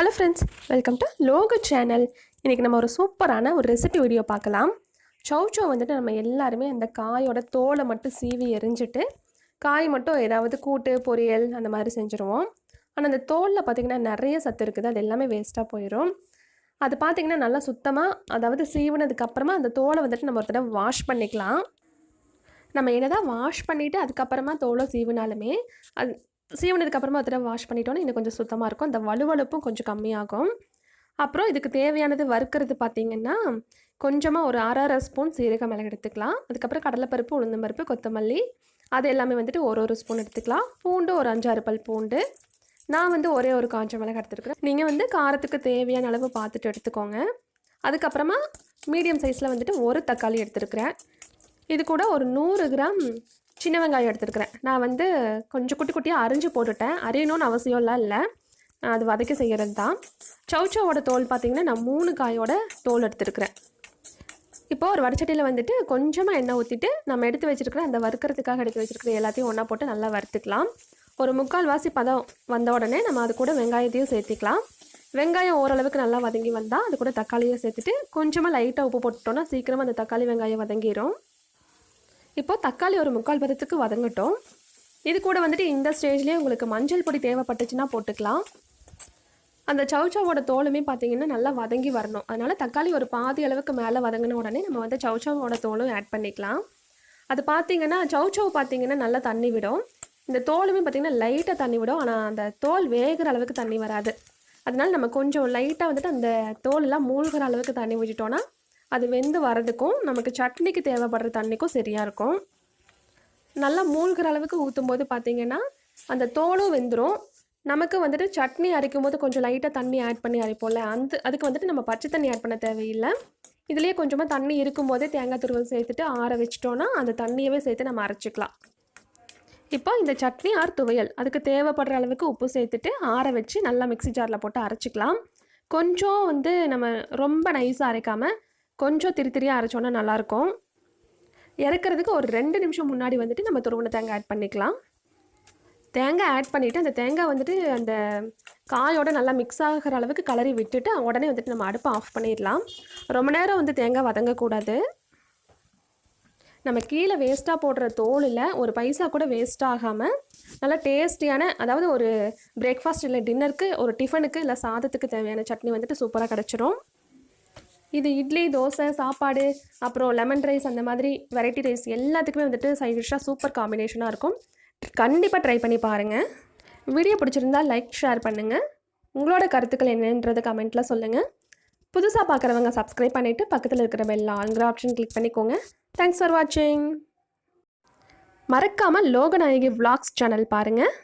Hello friends, welcome to Logu channel. இன்றைக்கி நம்ம ஒரு சூப்பரான ஒரு ரெசிபி வீடியோ பார்க்கலாம். சௌ சௌ வந்துட்டு நம்ம எல்லாருமே அந்த காயோட தோலை மட்டும் சீவி எரிஞ்சிட்டு காய் மட்டும் ஏதாவது கூட்டு பொரியல் அந்த மாதிரி செஞ்சுருவோம். ஆனால் அந்த தோலில் பார்த்திங்கன்னா நிறைய சத்து இருக்குது, அது எல்லாமே வேஸ்ட்டாக போயிடும். அது பார்த்திங்கன்னா நல்லா சுத்தமாக, அதாவது சீவினதுக்கப்புறமா அந்த தோலை வந்துட்டு நம்ம ஒரு தடவை வாஷ் பண்ணிக்கலாம். நம்ம என்ன தான் வாஷ் பண்ணிவிட்டு அதுக்கப்புறமா தோலை சீவினாலுமே அது சீவனதுக்கப்புறமா ஒரு தடவை வாஷ் பண்ணிட்டோன்னா இன்னும் கொஞ்சம் சுத்தமாக இருக்கும். அந்த வலுவலுப்பும் கொஞ்சம் கம்மியாகும். அப்புறம் இதுக்கு தேவையானது வறுக்கிறது பார்த்திங்கன்னா கொஞ்சமாக ஒரு அரை ஸ்பூன் சீரக மிளகு எடுத்துக்கலாம். அதுக்கப்புறம் கடலைப்பருப்பு, உளுந்தம்பருப்பு, கொத்தமல்லி அது எல்லாமே வந்துட்டு ஒரு ஸ்பூன் எடுத்துக்கலாம். பூண்டு ஒரு 5-6 பல் பூண்டு. நான் வந்து ஒரே ஒரு காஞ்ச மிளகு எடுத்துருக்குறேன். நீங்கள் வந்து காரத்துக்கு தேவையான அளவு பார்த்துட்டு எடுத்துக்கோங்க. அதுக்கப்புறமா மீடியம் சைஸில் வந்துட்டு ஒரு தக்காளி எடுத்துருக்கிறேன். இது கூட ஒரு 100 கிராம் சின்ன வெங்காயம் எடுத்துருக்கிறேன். நான் வந்து கொஞ்சம் குட்டி குட்டியாக அரிஞ்சு போட்டுட்டேன். அரியணும்னு அவசியம்லாம் இல்லை, அது வதக்கி செய்கிறது தான். சௌ சௌவோட தோல் பார்த்திங்கன்னா நான் 3 காயோட தோல் எடுத்துருக்கிறேன். இப்போது ஒரு வடச்சட்டியில் வந்துட்டு கொஞ்சமாக எண்ணெய் ஊற்றிட்டு நம்ம எடுத்து வச்சுருக்கிற அந்த வறுக்கிறதுக்காக எடுத்து வச்சுருக்கிற எல்லாத்தையும் ஒன்றா போட்டு நல்லா வறுத்துக்கலாம். ஒரு 3/4 வாசி பதம் வந்த உடனே நம்ம அது கூட வெங்காயத்தையும் சேர்த்திக்கலாம். வெங்காயம் ஓரளவுக்கு நல்லா வதங்கி வந்தால் அது கூட தக்காளியை சேர்த்துட்டு கொஞ்சமாக லைட்டாக உப்பு போட்டுட்டோன்னா சீக்கிரமாக அந்த தக்காளி வெங்காயம் வதங்கிடும். இப்போது தக்காளி ஒரு 3/4 பதத்துக்கு வதங்கட்டும். இது கூட வந்துட்டு இந்த ஸ்டேஜ்லேயே உங்களுக்கு மஞ்சள் பொடி தேவைப்பட்டுச்சுன்னா போட்டுக்கலாம். அந்த சௌ சௌவோட தோலுமே பார்த்திங்கன்னா நல்லா வதங்கி வரணும். அதனால் தக்காளி ஒரு பாதி அளவுக்கு மேலே வதங்கின உடனே நம்ம வந்து சௌ சௌவோட தோலும் ஆட் பண்ணிக்கலாம். அது பார்த்திங்கன்னா சௌ சௌ பார்த்திங்கன்னா நல்லா தண்ணி விடும். இந்த தோலுமே பார்த்திங்கன்னா லைட்டாக தண்ணி விடும். ஆனால் அந்த தோல் வேகிற அளவுக்கு தண்ணி வராது. அதனால் நம்ம கொஞ்சம் லைட்டாக வந்துட்டு அந்த தோலெல்லாம் மூழ்கிற அளவுக்கு தண்ணி விட்டுட்டோன்னா அது வெந்து வரதுக்கும் நமக்கு சட்னிக்கு தேவைப்படுற தண்ணிக்கும் சரியாக இருக்கும். நல்லா மூழ்கிற அளவுக்கு ஊற்றும் போது பார்த்திங்கன்னா அந்த தோலும் வெந்துடும். நமக்கு வந்துட்டு சட்னி அரைக்கும் போது கொஞ்சம் லைட்டாக தண்ணி ஆட் பண்ணி அரைப்போம்ல, அதுக்கு வந்துட்டு நம்ம பச்சை தண்ணி ஆட் பண்ண தேவையில்லை. இதுலேயே கொஞ்சமாக தண்ணி இருக்கும்போதே தேங்காய் துருவல் சேர்த்துட்டு ஆற வச்சிட்டோன்னா அந்த தண்ணியவே சேர்த்து நம்ம அரைச்சிக்கலாம். இப்போ இந்த சட்னி ஆர் துவையல் அதுக்கு தேவைப்படுற அளவுக்கு உப்பு சேர்த்துட்டு ஆற வச்சு நல்லா மிக்ஸி ஜாரில் போட்டு அரைச்சிக்கலாம். கொஞ்சம் வந்து நம்ம ரொம்ப நைஸாக அரைக்காமல் கொஞ்சம் திரியாக அரைச்சோன்னா நல்லாயிருக்கும். இறக்கிறதுக்கு ஒரு 2 நிமிஷம் முன்னாடி வந்துட்டு நம்ம துருவன தேங்காய் ஆட் பண்ணிக்கலாம். தேங்காய் ஆட் பண்ணிவிட்டு அந்த தேங்காய் வந்துட்டு அந்த காயோட நல்லா மிக்ஸ் ஆகிற அளவுக்கு கலரி விட்டுட்டு உடனே வந்துட்டு நம்ம அடுப்பை ஆஃப் பண்ணிடலாம். ரொம்ப நேரம் வந்து தேங்காய் வதங்கக்கூடாது. நம்ம கீழே வேஸ்ட்டாக போடுற தோலில் ஒரு பைசா கூட வேஸ்ட் ஆகாமல் நல்லா டேஸ்டியான, அதாவது ஒரு பிரேக்ஃபாஸ்ட் இல்லை டின்னருக்கு, ஒரு டிஃபனுக்கு இல்லை சாதத்துக்கு தேவையான சட்னி வந்துட்டு சூப்பராக கிடச்சிரும். இது இட்லி, தோசை, சாப்பாடு, அப்புறம் லெமன் ரைஸ் அந்த மாதிரி வெரைட்டி ரைஸ் எல்லாத்துக்குமே வந்துட்டு சைட் டிஷ்ஷாக சூப்பர் காம்பினேஷனாக இருக்கும். கண்டிப்பாக ட்ரை பண்ணி பாருங்கள். வீடியோ பிடிச்சிருந்தால் லைக், ஷேர் பண்ணுங்கள். உங்களோட கருத்துக்கள் என்னன்றது கமெண்ட்டில் சொல்லுங்கள். புதுசாக பார்க்குறவங்க சப்ஸ்கிரைப் பண்ணிவிட்டு பக்கத்தில் இருக்கிற பெல் ஆல்ங்கிற ஆப்ஷன் கிளிக் பண்ணிக்கோங்க. தேங்க்ஸ் ஃபார் வாட்சிங். மறக்காமல் லோகநாயகி விளாக்ஸ் சேனல் பாருங்கள்.